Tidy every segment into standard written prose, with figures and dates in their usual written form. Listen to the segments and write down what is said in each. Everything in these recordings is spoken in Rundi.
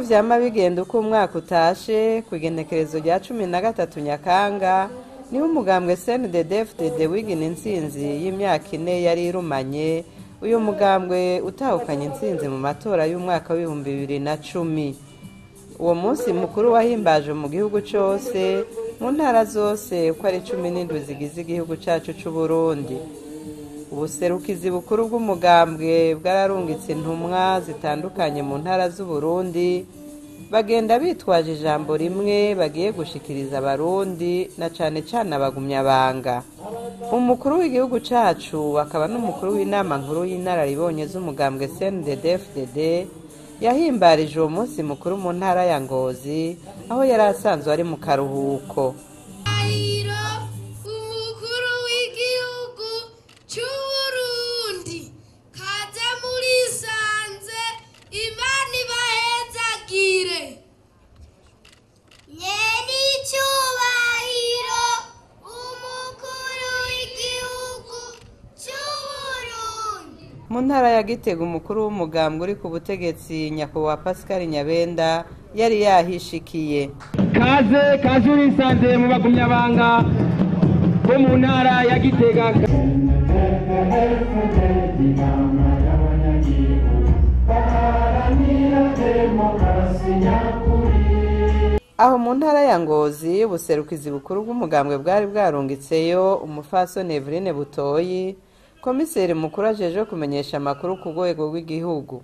vyama bigenda uko umwaka utashe kw'igenekerezo rya 13 Nyakanga niho umugambwe CNDD-FDD wigina intsinzi y'imyaka 4 yari irumanye. Uyu mugambwe utahukanye intsinzi mu matora y'umwaka wa 2010. Uwo munsi mukuru wahimbaje mu gihugu cyose mu ntara zose uko ari 17 zigize igihugu cyacu cy'u Burundi. Ubuserukizi bukuru bw'umugambwe bwararungitse intumwa zitandukanye mu ntara z'u Burundi, bagenda bitwaje ijambo rimwe bagiye gushikiriza abarundi na cane cane abagumyabanga. Umukuru w'igihugu cyacu akaba n'umukuru w'inama nkuru y'inararibonye z'umugambwe CNDD-FDD yahimbarije uwo munsi mukuru mu ntara ya Ngozi aho yari asanzwe ari mu karuhuko. Mu ntara ya Gitega umukuru w'umugambwe uri ku butegetsi nyakubahwa Pascal Nyabenda yari yahishikiye. Kaze urisanze mu bagumyabanga bo mu ntara ya Gitega. Aho mu ntara ya Ngozi ubuserukizi bukuru bw'umugambwe bwari bwarungitseyo umufasoni Eveline Butoyi, komiseri mukuru ajeje kumenyesha amakuru ku rwego rw'igihugu.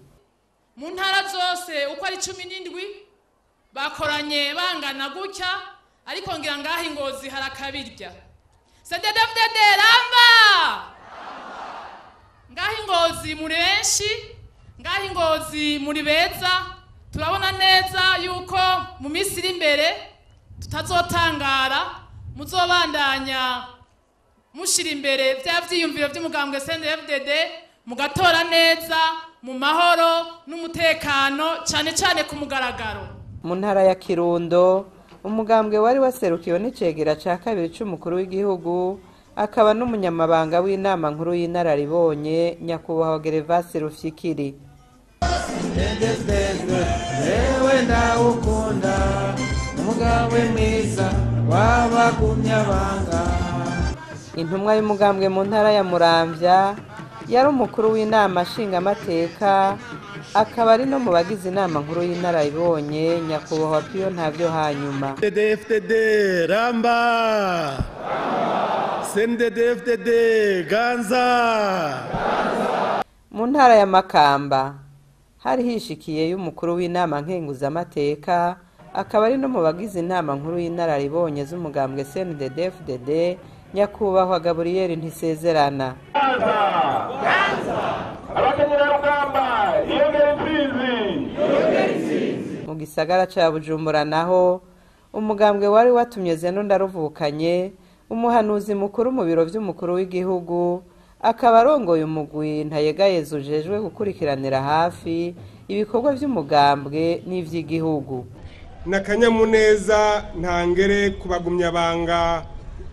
Mu ntara zose uko ari 17 bakoranye bangana gutya, ariko ngira ngaho Ngozi harakabirya. CNDD-FDD ramba! Ngaho Ngozi muri benshi, ngaho Ngozi muri beza. Turabona neza yuko mu minsi iri imbere tutazotangara, muzobandanya mushira imbere vya vyiyumviro by'umugambwe CNDD-FDD mugatora neza mu mahoro n'umutekano cyane cyane ku mugaragaro. Mu ntara ya Kirundo umugambwe wari waserukiwe n'icegera ca kabiri c'umukuru w'igihugu akaba n'umunyamabanga w'inama nkuru y'inararibonye nyakubahwa Gervase Rufyikiri. Ewe ndawukunda umugambwe mwiza w'abagumyabanga. Intumwa y'umugambwe mu ntara ya Muramvya yari umukuru w'inama nshingamateka akaba ari no mu bagize inama nkuru y'inararibonye nyakubahwa Pio Ntavyo hanyuma. CNDD-FDD ramba! CNDD-FDD ganza! Mu ntara ya Makamba hari hishikiye y'umukuru w'inama nkenguzamateka akaba ari no mu bagize inama nkuru y'inararibonye z'umugambwe CNDD-FDD nyakubahwa Gabriel Ntisezerana. Mu gisagara ca Bujumbura naho umugambwe wari watumye Zeno Ndaruvukanye umuhanuzi mukuru mu biro vy'umukuru w'igihugu akaba arongoye umugwi Ntayegayeza ujejwe gukurikiranira hafi ibikorwa vy'umugambwe n'ivy'igihugu. Nakanyamuneza ntangere kubagumyabanga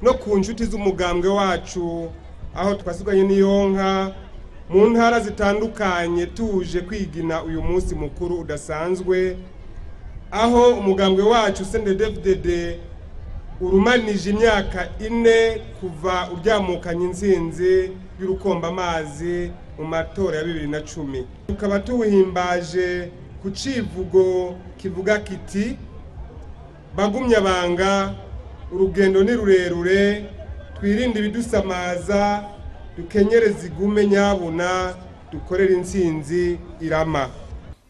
no ku nshuti z'umugambwe wacu aho twasiganye n'iyonka mu ntara zitandukanye tuje kwigina uyu munsi mukuru udasanzwe aho umugambwe wacu CNDD-FDD urumanije imyaka 4 kuva uryamukanye intsinzi y'urukomba amazi mu matora ya 2010. Tukaba tuwuhimbaje ku civugo kivuga kiti bagumyabanga urugendo ni rurerure twirinde ibidusamaza dukenyereza igume nyabuna dukorera intsinzi irama.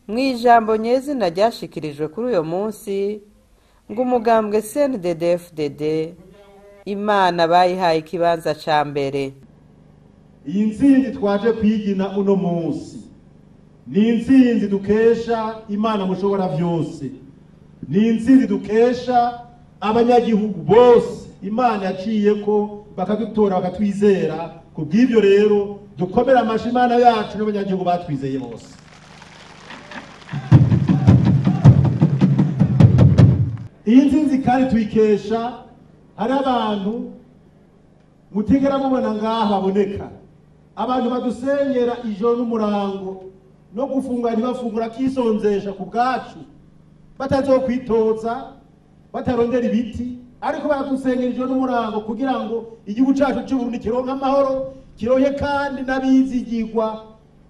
Mwijambo nyezina ryashikirijwe kuri uyo munsi ngo umugambwe CNDD-FDD Imana bayihaye ikibanza ca mbere. Iyi ntsinzi twaje kwigina uno munsi ni intsinzi dukesha Imana mushobora vyose, ni intsinzi dukesha abanyagihugu bose Imana yaciye ko bakadutora bakatwizera. Kubw'ivyo rero dukomera amashi Imana yacu n'abanyagihugu batwizeye bose. Iyi ntsinzi kandi tuyikesha hari abantu mutigera mubona ngaha baboneka, abantu badusenyera ijoro n'umurango no gufungura ntibafungura kisonzesha ku bwacu batazokwitoza batarondera ibiti ariko baradusengera ijoro n'umurango kugira ngo igihugu cyacu cy'Uburundi kironke amahoro kironke kandi n'abizigirwa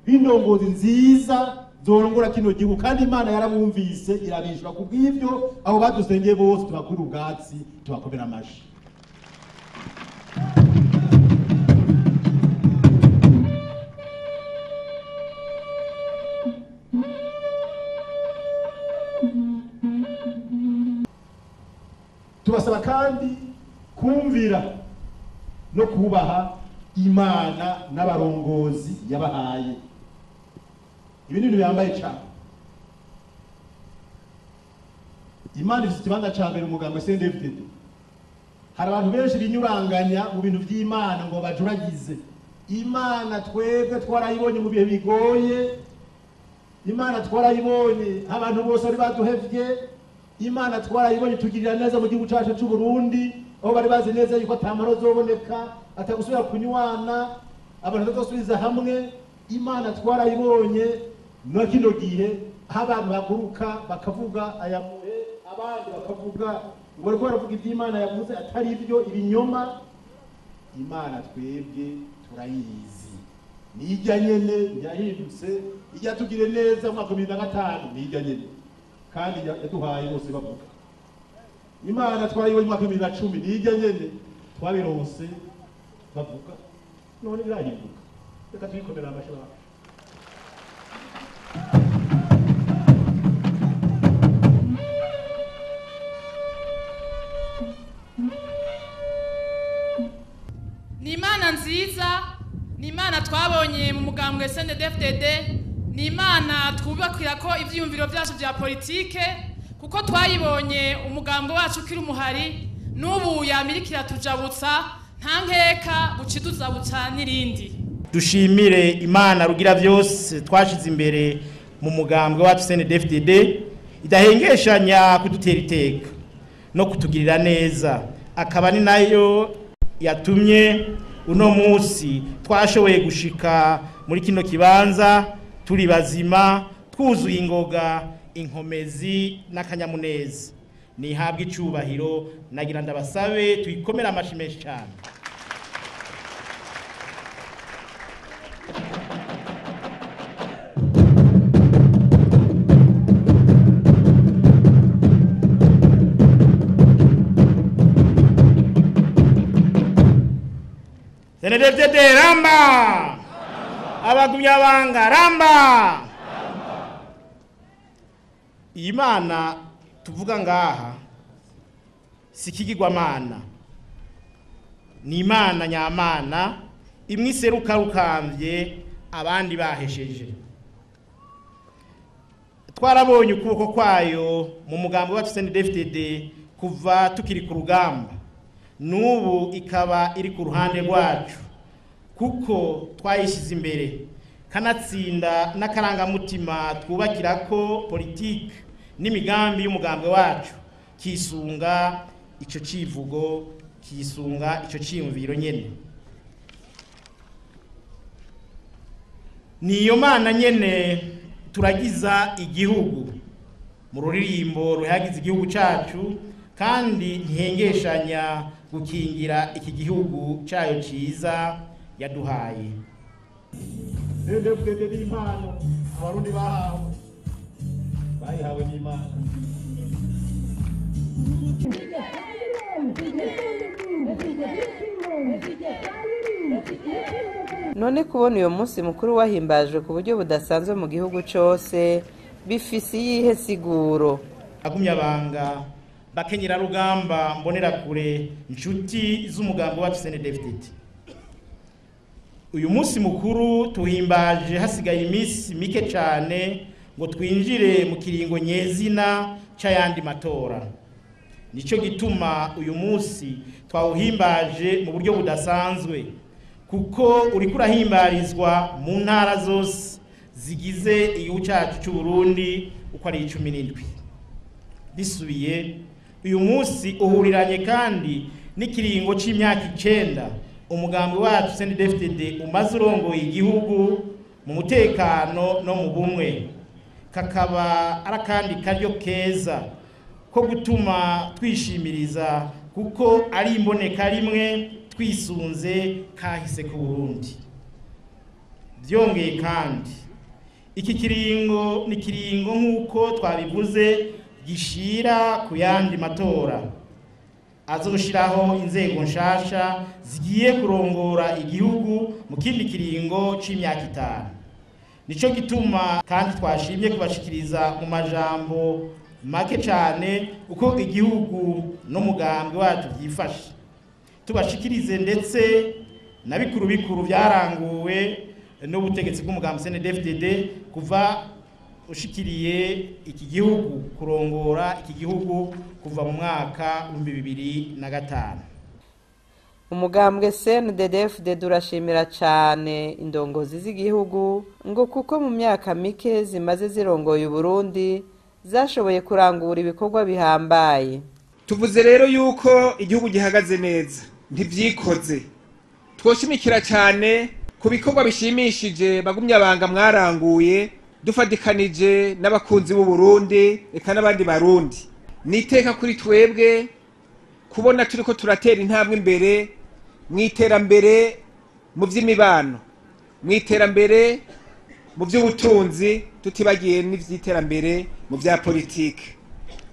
b'indongozi nziza zorongora kino gihugu kandi Imana yarabumvise irabishwa kubw'ivyo abo badusengeye bose tubakura ubwatsi tubakomera amashi. Tubasaba kandi kumvira no kubaha Imana n'abarongozi yabahaye. Ibi ni ibintu byambaye cyane. Imana ifite ikibanza cya mbere umugambwe CNDD-FDD. Hari abantu benshi binyuranganya mu bintu by'Imana ngo bajuragize. Imana twebwe twarayibonye mu bihe bigoye. Imana twarayibonye abantu bose bari baduhevye. Imana twarayibonye tugirira neza mu gihugu cyacu cy'u Burundi aho bari bazi neza yuko atamaro zoboneka atagusubira kunywana abantu bazosubiza hamwe. Imana twarayibonye no kino gihe abantu baguruka bakavuga ayamuhe abandi bakavuga ngo bariko baravuga iby'Imana yavuze atari ibyo ibinyoma. Imana twebwe turayizi nijya nyene yahindutse ijya tugire neza mu 2005 nijya nyene kandi yaduhaye bose bavuga. Imana twayibonye mu 2010 nijya nyene twabironse bavuga none birahinduka. Reka tuyikomera amashara. Ni Imana nziza, ni Imana twabonye mu mugambwe CNDD-FDD, ni Imana twubakira ko ivyiyumviro byacu bya politike kuko twayibonye umugambwe wacu ukiri umuhari n'ubu yamirikira tujabutsa nta nkeka buciduza buca n'irindi. Dushimire Imana rugira byose twashize imbere mu mugambwe wacu CNDD-FDD idahengeshanya kudutera iteka no kutugirira neza, akaba ni nayo yatumye uno munsi twashoboye gushika muri kino kibanza turi bazima twuzuye ingoga inkomezi n'akanyamuneza. Nihabwe icubahiro, nagira ndabasabe tuyikomera amashi menshi cyane. CNDD-FDD ramba, abagumyabanga ramba. Imana tuvuga ngaha sikigirwamana, ni Imana nyamana imwe iseruka rukambye abandi bahesheje. Twarabonye ukuboko kwayo mu mugambo wacu CNDD-FDD kuva tukiri ku rugamba, n'ubu ikaba iri ku ruhande rwacu kuko twayishize imbere kanatsinda n'akarangamutima twubakira ko politike n'imigambi y'umugambwe wacu kisunga ico civugo, kisunga ico ciyumviro nyene. Niyo Mana nyene turagiza igihugu mu ruririmbo ruhagize igihugu cacu kandi ntihengeshanya gukingira iki gihugu cyayo ciza yaduhaye. CNDD-FDD ni impano abarundi bayihawe n'Imana. None kubona uyu munsi mukuru wahimbajwe ku buryo budasanzwe mu gihugu cyose bifise iyihe siguro? Agumyabanga bakenyera rugamba mbonera kure inshuti z'umugambo wacu CNDD-FDD, uyu munsi mukuru tuhimbaje hasigaye iminsi mike cyane ngo twinjire mu kiringo nyezina cy'ayandi matora. Nico gituma uyu munsi twawuhimbaje mu buryo budasanzwe kuko uri kurahimbarizwa mu ntara zose zigize igihugu cyacu cy'u Burundi uko ari 17. Bisubiye uyu munsi uhuriranye kandi n'ikiringo c'imyaka 9 umugambi wacu CNDD-FDD umaze urongoye igihugu mu mutekano no mu bumwe. kakaba arakandi karyo keza ko gutuma twishimiriza kuko ari imboneka rimwe twisunze kahise ku Burundi. Byongeye kandi iki kiringo ni kiringo nk'uko twabivuze gishira ku yandi matora azoshiraho inzego nshasha zigiye kurongora igihugu mu kindi kiringo c'imyaka 5. Nico gituma kandi twashimye kubashikiriza mu majambo make cyane uko igihugu n'umugambi wacu byifashe, tubashikirize ndetse na bikuru bikuru byaranguwe n'ubutegetsi bw'umugambi CNDD-FDD kuva ushikiriye iki gihugu kurongora iki gihugu kuva mu mwaka 2005. Umugambwe CNDD-FDD urashimira cyane indongozi z'igihugu ngo kuko mu myaka mike zimaze zirongoye Burundi zashoboye kurangura ibikorwa bihambaye. Tuvuze rero yuko igihugu gihagaze neza ntivyikoze, twoshimikira cyane ku bikorwa bishimishije bagumyabanga mwaranguye dufadikanije n'abakunzi b'u Burundi eka n'abandi barundi. Niteka kuri twebwe kubona turiko turatera intambwe imbere mwiterambere mu vy'imibano, mwiterambere mu by'ubutunzi, tutibagiye n'ivyiterambere mu bya politike.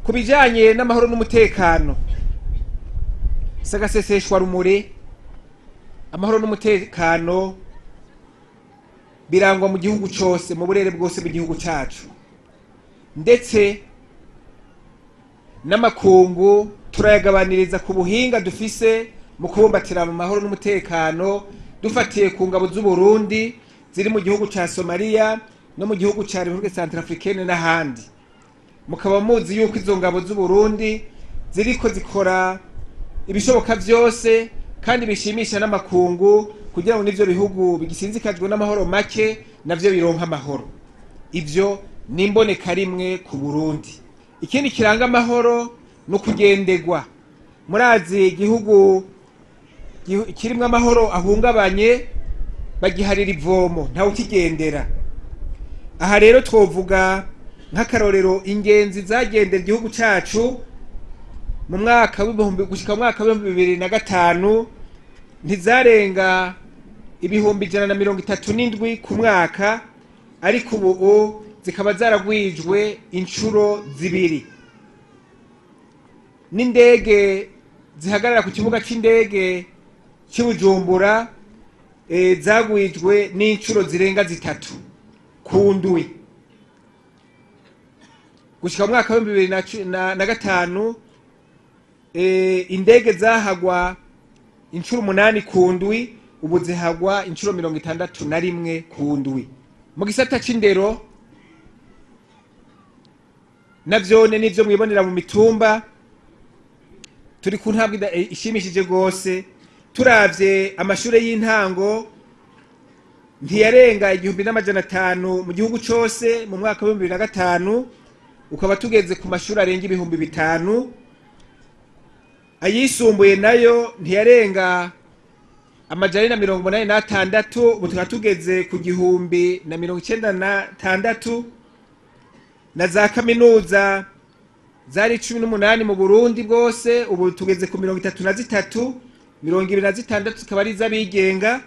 Kubijanye n'amahoro n'umutekano sagaseseshwa rumuri, amahoro n'umutekano birangwa mu gihugu cyose, mu burere bwose bw'igihugu cyacu, ndetse n'amakungu turayagabaniriza ku buhinga dufise mu kubumbatira mu mahoro n'umutekano dufatiye ku ngabo z'u Burundi ziri mu gihugu ca Somalia no mu gihugu ca Republique Centrafricaine n'ahandi. Mukaba muzi yuko izo ngabo z'u Burundi ziriko zikora ibishoboka byose kandi bishimisha n'amakungu kugira ngo nivyo bihugu bigisinzikajwe n'amahoro make navyo bironka amahoro. Ivyo nimboneka rimwe ku Burundi. Ikindi kiranga amahoro no kugendegwa. Murazi igihugu kirimwe amahoro ahungabanye bagiharira ivomo ntawe ukigendera. Aha rero twovuga nk'akarorero ingenzi zagendera igihugu cyacu mu mwaka w'ibihumbi gushika mu mwaka wa 2005 ntizarenga ibihumbi 137 ku mwaka, ariko ubu zikaba zaragwijwe inshuro zibiri. N'indege zihagarara ku kibuga c'indege cy'Ubujumbura zagwijwe n'inshuro zirenga 3 ku ndwi. Gushika mu mwaka wa 2005 indege zahagwa inshuro 8 ku ndwi, ubu zihagwa inshuro 61 ku ndwi. Mu gisata c'indero navyone nivyo mwibonera mu mitumba turi ku ntambwe ishimishije gose. Turavye amashure y'intango ntiyarenga 1500 mu gihugu cyose mu mwaka wa 2005, ukaba tugeze ku mashuri arenga 5000. Ayisumbuye nayo ntiyarenga 186, ubu tukaba tugeze ku 1096, na za kaminuza zari 18 mu Burundi bwose ubu tugeze ku 33, 26 zikaba ari z'abigenga.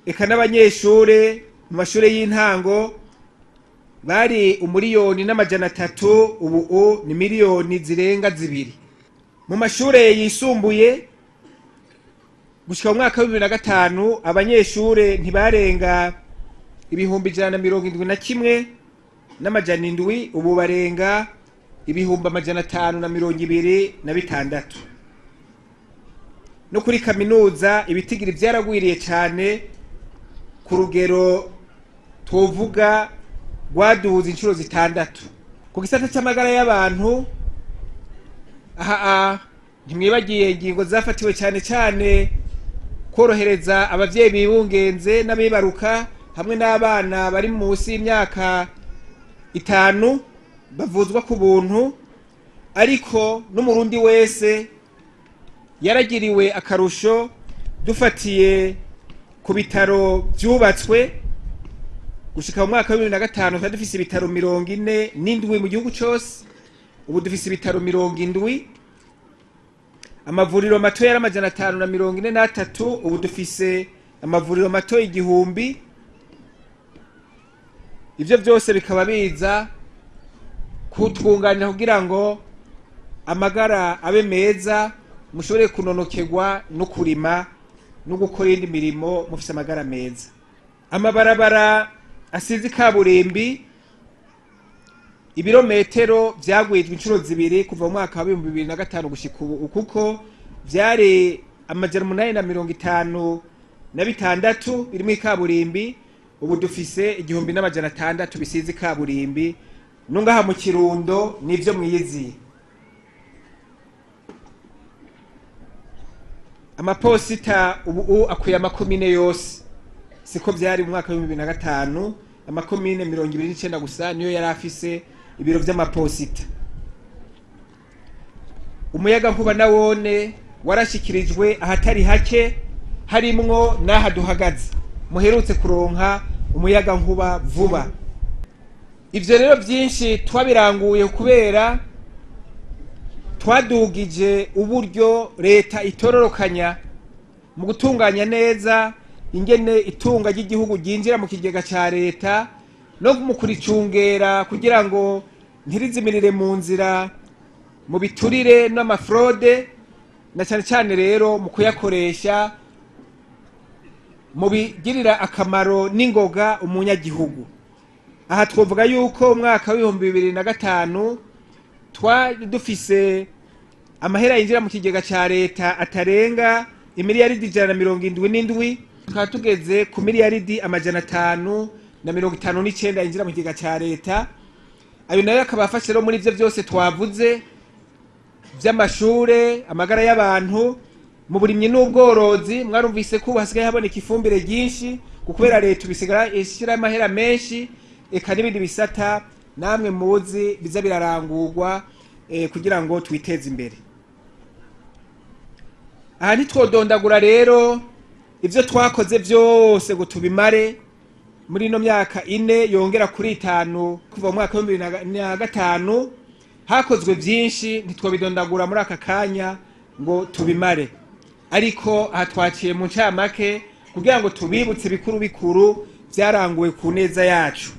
Eka n'abanyeshure mu mashure y'intango bari 1,300,000, ubu ni miliyoni zirenga 2. Mu mashure yisumbuye gushika mu mwaka wa 2005 abanyeshure ntibarenga ibihumbi 171 n'amajana 7, ubu barenga ibihumbi 526. No kuri kaminuza ibitigiri byaragwiriye cyane ku rugero twovuga rwaduza inshuro 6. Ku gisata cy'amagara y'abantu ntimwibagiye ingingo zafatiwe cyane cyane korohereza abavyeyi bibungenze n'abibaruka hamwe n'abana bari munsi y'imyaka 5 bavuzwa ku buntu, ariko n'umurundi wese yaragiriwe akarusho dufatiye ku bitaro byubatswe gushika mu mwaka wa 2005 twari dufise ibitaro 47 mu gihugu cyose. Ubu dufise ibitaro 70. Amavuriro mato yari 543, ubu dufise amavuriro mato 1000. Ivyo byose bikaba biza kutwunganira kugira ngo amagara abe meza, mushobore kunonokegwa no kurima no gukora indi mirimo mufise amagara meza. Amabarabara asize kaburimbi ibirometero vyagwijwe inshuro zibiri kuva mu mwaka wa 2005 gushika ubu, kuko vyari 856 biri mu kaburimbi. Ubu dufise 1600 bisize kaburimbi. Nungaha mu Kirundo nivyo mwiyizi. Amaposita ubu akuye amakomine yose, siko vyari mu mwaka wa 2005. Amakomine 29 gusa niyo yari afise ibiro vy'amaposita. Umuyaga nkuba nawone warashikirijwe ahatari hake, harimwo naha duhagaze. Muherutse kuronka umuyaga nkuba vuba. Ivyo rero byinshi twabiranguye kubera twadugije uburyo leta itororokanya mu gutunganya neza ingene itunga ry'igihugu ryinjira mu kigega ca leta no mu kuricungera kugira ngo ntirizimirire mu nzira mu biturire n'amafraude, na cyane cyane rero mu kuyakoresha mu bigirira akamaro n'ingoga umunyagihugu. Aha twovuga yuko umwaka wa 2005 twari dufise amahera yinjira mu kigega ca leta atarenga imiliyaridi 177, tukaba tugeze ku miliyaridi 559 yinjira mu kigega ca leta. Ayo nayo akaba afashe rero muri ivyo byose twavuze vy'amashure, amagara y'abantu, mu burimyi n'ubworozi. Mwarumvise ko hasigaye haboneka ifumbire ryinshi kubera leta bisigara ishira amahera menshi, eka n'ibindi bisata namwe muzi biza birarangurwa kugira ngo twiteze imbere. Aha ntitwodondagura rero ivyo twakoze byose ngo tubimare muri no myaka 4 yongera kuri 5 kuva mu mwaka wa 2005. Hakozwe byinshi ntitwobidondagura muri aka kanya ngo tubimare, ariko aha twaciye mu ncamake kugira ngo tubibutse bikuru bikuru byaranguwe ku neza yacu.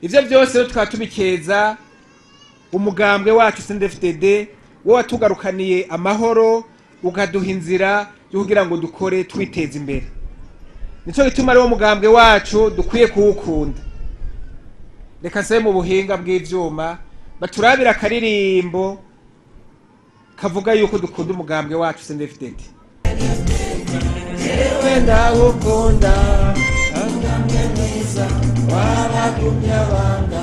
Ivyo byose rero twatubikeza umugambwe wacu CNDD-FDD wo watugarukaniye amahoro, ukaduha inzira yo kugira ngo dukore twiteza imbere. Nico gituma rero umugambwe wacu dukwiye kuwukunda. Reka se mu buhinga bw'ivyuma baturabira akaririmbo kavuga yuko dukunda umugambwe wacu CNDD-FDD. Yewe ndagukunda agambwe mwiza wabagumye abanga.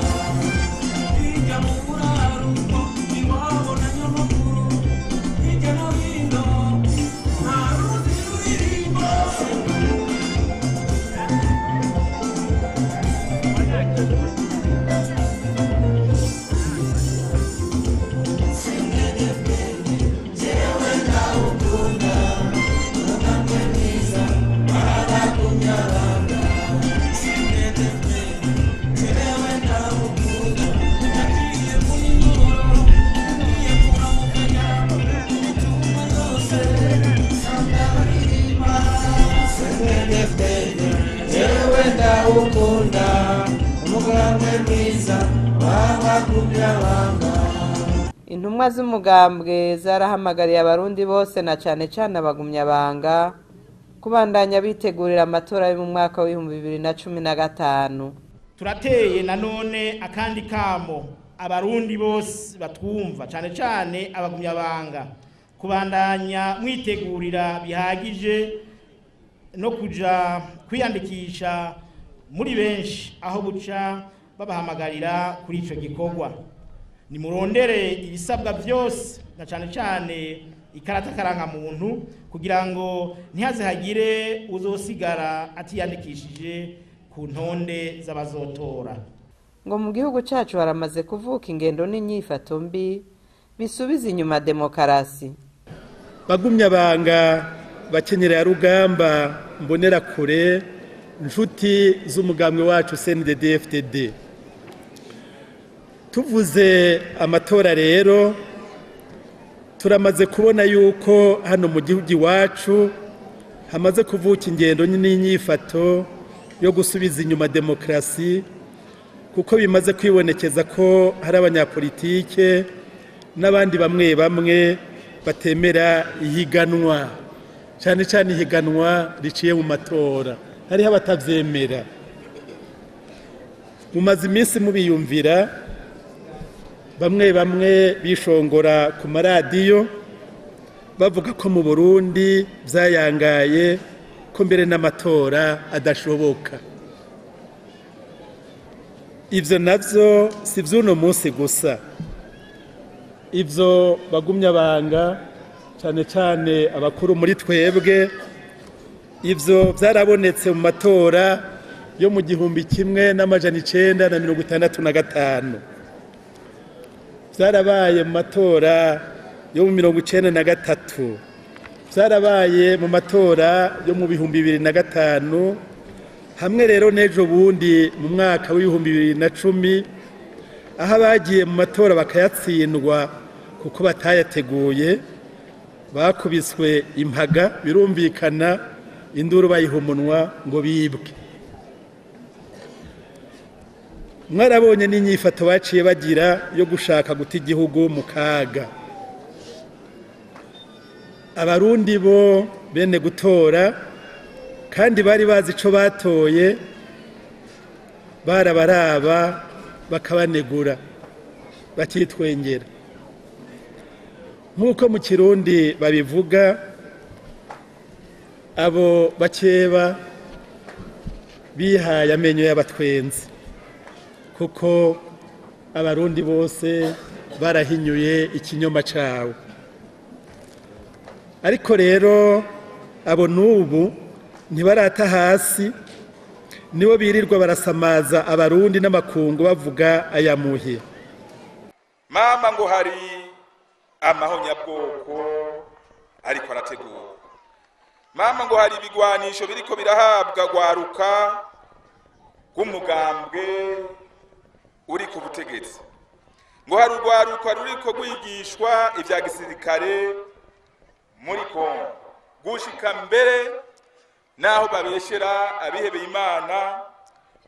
Intumwa z'umugambwe zarahamagariye abarundi bose na cane cane abagumyabanga kubandanya bitegurira amatora yo mu mwaka wa 2015. Turateye nanone akandi kamo abarundi bose batwumva cane cane abagumyabanga kubandanya mwitegurira bihagije no kuja kwiyandikisha muri benshi aho buca babahamagarira kuri ico gikorwa. Ni murondere ibisabwa byose na cane cane ikarata karanga muntu kugira ngo ntihaze hagire uzosigara atiyandikishije ku ntonde z'abazotora. Ngo mu gihugu cacu haramaze kuvuka ingendo n'inyifato mbi bisubiza inyuma demokarasi. Bagumyabanga bakenyera ya rugamba mbonera kure nshuti z'umugambwe wacu CNDD-FDD, tuvuze amatora rero turamaze kubona yuko hano mu gihugu iwacu hamaze kuvuka ingendo n'inyifato yo gusubiza inyuma demokarasi, kuko bimaze kwibonekeza ko hari abanyapolitike n'abandi bamwe bamwe batemera ihiganwa, cyane cyane ihiganwa riciye mu matora. Hariho abatavyemera. Mumaze iminsi mubiyumvira, bamwe bamwe bishongora ku maradiyo bavuga ko mu Burundi vyayangaye, ko mbere n'amatora adashoboka. Ivyo navyo si vy'uno munsi gusa, ivyo bagumya banga, cyane cyane abakuru muri twebwe, ivyo vyarabonetse mu matora yo mu 1965, vyarabaye mu matora yo mu 1993, vyarabaye mu matora yo mu 2005, hamwe rero n'ejo bundi mu mwaka w'2010, aho abagiye mu matora bakayatsindwa kuko batayateguye, bakubiswe impaga, birumvikana induru bayiha umunwa ngo bibwe. Mwarabonye n'inyifato baciye bagira yo gushaka guta igihugu mu kaga. Abarundi bo bene gutora, kandi bari bazi ico batoye, barabaraba bakabanegura bakitwengera. Nk'uko mu Kirundi babivuga, abo bakeba bihaye amenyo y'abatwenzi, kuko abarundi bose barahinyuye ikinyoma cawe. Ariko rero abo n'ubu ntibarata hasi, nibo birirwa barasamaza abarundi n'amakungu bavuga ayamuhe. Mama ngo hari amahonyabwoko ariko arategura. Mama ngo hari ibigwanisho biriko birahabwa gwaruka rw'umugambwe uri ku butegetsi. Ngo hari urwaruka ruriko rwigishwa ivya gisirikare muri Kongo, gushika mbere naho babeshera abihebeye Imana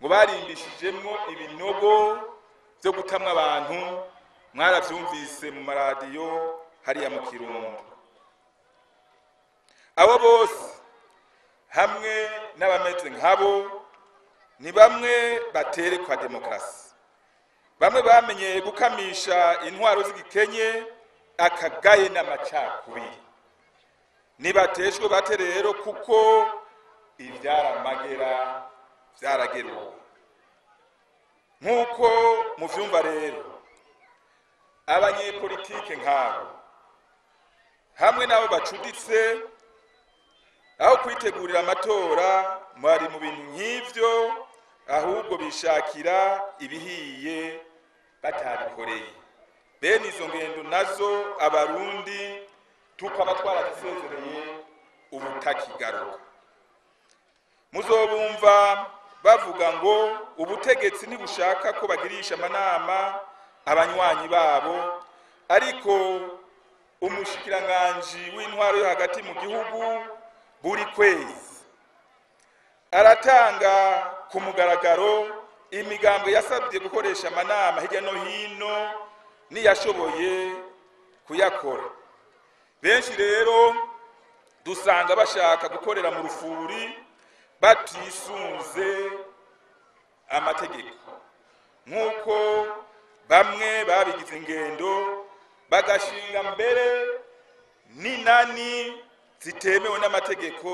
ngo barimbishijemwo ibinogo byo gutamwa abantu. Mwaravyumvise mu maradiyo hariya mu Kirundo. Abo bose hamwe n'abameze nkabo ni bamwe baterekwa demokarasi, bamwe bamenyeye gukamisha intwaro z'igikenye, akagaye n'amacakubiri. Nibateshwe bate rero, kuko ivyaramagera vyarageruwe. Nk'uko muvyumva rero, abanyepolitike nk'abo hamwe n'abo bacuditse, aho kwitegurira amatora bari mu bintu nk'ivyo, ahubwo bishakira ibihiye batabikoreye. Bene izo ngendo nazo abarundi tukaba twarazisezereye ubutakigaruka. Muzobumva bavuga ngo ubutegetsi ntibushaka ko bagirisha amanama abanywanyi babo, ariko umushikiranganji w'intwaro yo hagati mu gihugu buri kwezi aratanga ku mugaragaro imigambo yasabye gukoresha amanama hirya no hino niyashoboye kuyakora. Benshi rero dusanga bashaka gukorera mu rufuri batisunze amategeko, nk'uko bamwe babigize ingendo bagashinga mbere n'inani zitemewe n'amategeko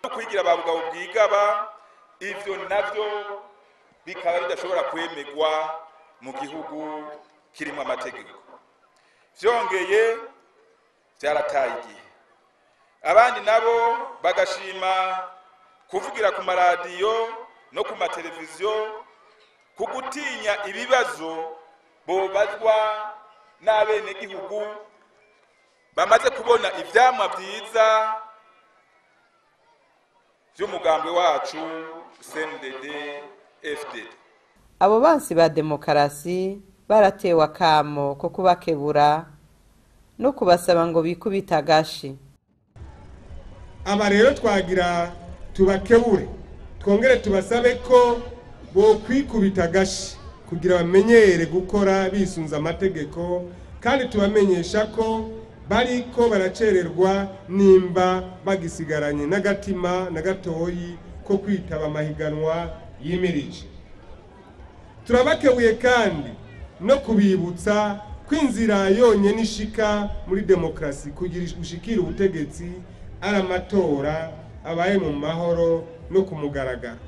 no kwigira babugabo bwigaba. Ivyo navyo bikaba bidashobora kwemegwa mu gihugu kirimo amategeko. Vyongeye vyarataye igihe, abandi nabo bagashima kuvugira ku maradiyo no ku mateleviziyo kugutinya ibibazo bobazwa n'abene gihugu bamaze kubona ivyamwa vyiza vy'umugambwe wacu CNDD FDD. Abo bansi ba demokarasi baratewe akamo ko kubakebura no kubasaba ngo bikubita agashi. Aba rero twagira tubakebure twongere tubasabe ko bo kwikubita agashi kugira bamenyere gukora bisunza amategeko, kandi tubamenyesha ko bariko baracererwa nimba bagisigaranye n'agatima na gatoyi ko kwitaba amahiganwa yimirije. Turabakebuye kandi no kubibutsa kwinzira yonye nishika muri demokrasi kugira ushikira ubutegetsi ari amatora abaye mu mahoro no kumugaragara.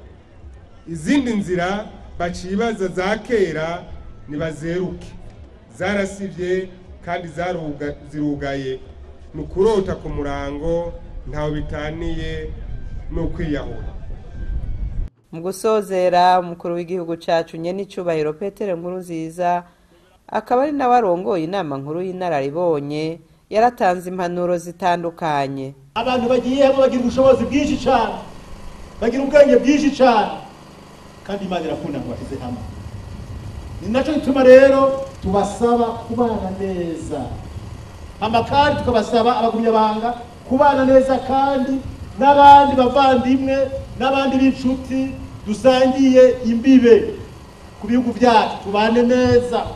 Izindi nzira bacibaza za kera nibazeruke, zarasivye kandi zirugaye, nukurota ku murango ntawe bitaniye no kwiyahura. Mu gusozera umukuru w'igihugu cacu Nyenicubahiro Petero Nkurunziza akaba ari nawe arongoye inama nkuru y'inararibonye yaratanze impanuro zitandukanye. Abantu bagiye hamwe bagira ubushobozi bwinshi cyane, bagira ubwenge bwinshi cyane, kandi Imana irakunda ngo bashyize hamwe. Ni nacyo gituma rero tubasaba kubana neza, amakandi tukabasaba abagumyabanga kubana neza kandi n'abandi bavandimwe n'abandi b'inshuti dusangiye imbibe ku bihugu byacu, tubane neza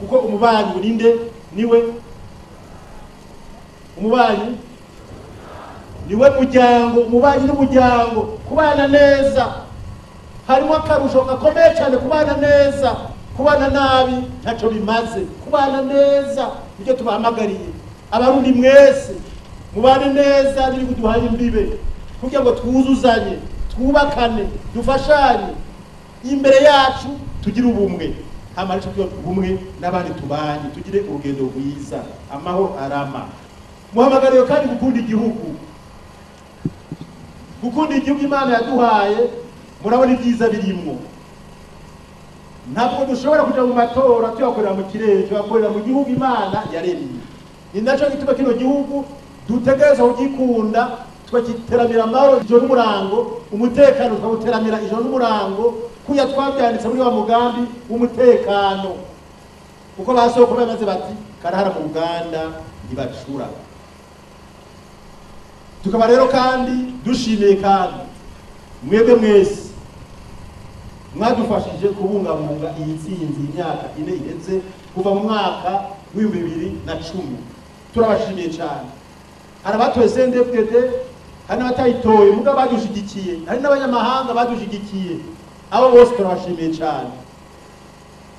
kuko umubanyi urinde niwe umubanyi niwe muryango, umubanyi n'umuryango. Kubana neza harimo akarusho gakomeye cyane, kubana neza. Kubana nabi ntacyo bimaze, kubana neza nicyo tubahamagariye. Abarundi mwese mubane neza n'ibihugu duhaye imbibe kugira ngo twuzuzanye, twubakane, dufashanye, imbere yacu tugire ubumwe, hamara cyo ubumwe n'abandi tubanye, tugire urugendo rwiza, amahoro arama. Muhamagariye kandi gukunda igihugu, gukunda igihugu Imana yaduhaye. Murabona ibyiza birimo, ntabwo dushobora kuja mu matora tuyakorera mu kirere, tuyakorera mu gihugu Imana yaremye. Ni nacyo gituma kino gihugu dutegereza kugikunda, tukagiteramira amahoro ijoro n'umurango, umutekano tukawuteramira ijoro n'umurango, kuya twabyanditse muri wa mugambi w'umutekano, kuko basoko bamaze bati karahara mu Uganda ntibacura. Tukaba rero kandi dushimiye kandi mwebwe mwese mwadufashije kubungabunga iyi ntsinzi imyaka 4 iheze kuva mu mwaka w'2010. Turabashimiye cyane. Hari abatoye CNDD-FDD, hari n'abatayitoye muga badushigikiye, hari n'abanyamahanga badushigikiye. Abo bose turabashimiye cyane.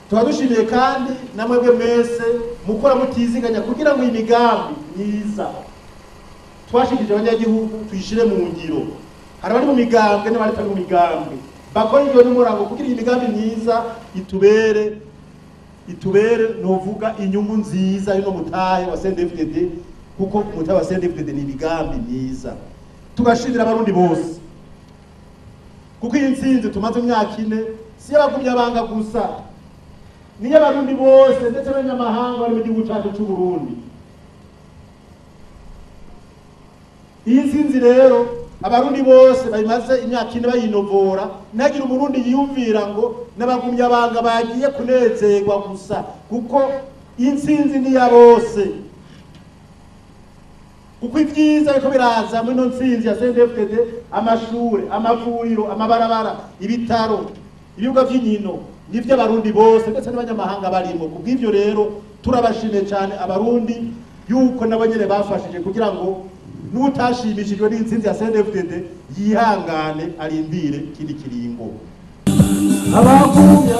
Turadushimiye kandi namwebwe mwese mukora mutiziganya kugira ngo imigambi myiza twashikije abanyagihugu tuyishire mu ngiro. Hari abari mu migambwe n'abari mu migambwe bakora ibyo n'umurango kugira imigambi myiza itubere novuga inyungu nziza y'ino mutahe wa CNDD-FDD, kuko umutahe wa CNDD-FDD ni imigambi myiza. Tugashimira abarundi bose kuko iyi ntsinzi tumaze imyaka 4 si y'abagumyabanga gusa, ni y'abarundi bose ndetse n'abanyamahanga bari mu gihugu cyacu cy'u Burundi. Iyi ntsinzi rero abarundi bose bayimaze imyaka 4 bayinovora, nagira umurundi yiyumvira ngo n'abagumyabanga bagiye kunezerwa gusa, kuko intsinzi ni ya bose. Kuko ibyiza biko biraza muri no ntsinzi ya CNDD-FDD, amashure, amavuriro, amabarabara, ibitaro, ibibuga by'inkino, nivyo abarundi bose ndetse n'abanyamahanga barimo. Kubw'ivyo rero turabashimiye cyane abarundi yuko nabanyene bafashije kugira ngo n'utashimishijwe n'intsinzi ya CNDD-FDD yihangane arindire kindi kiringo. Abagumya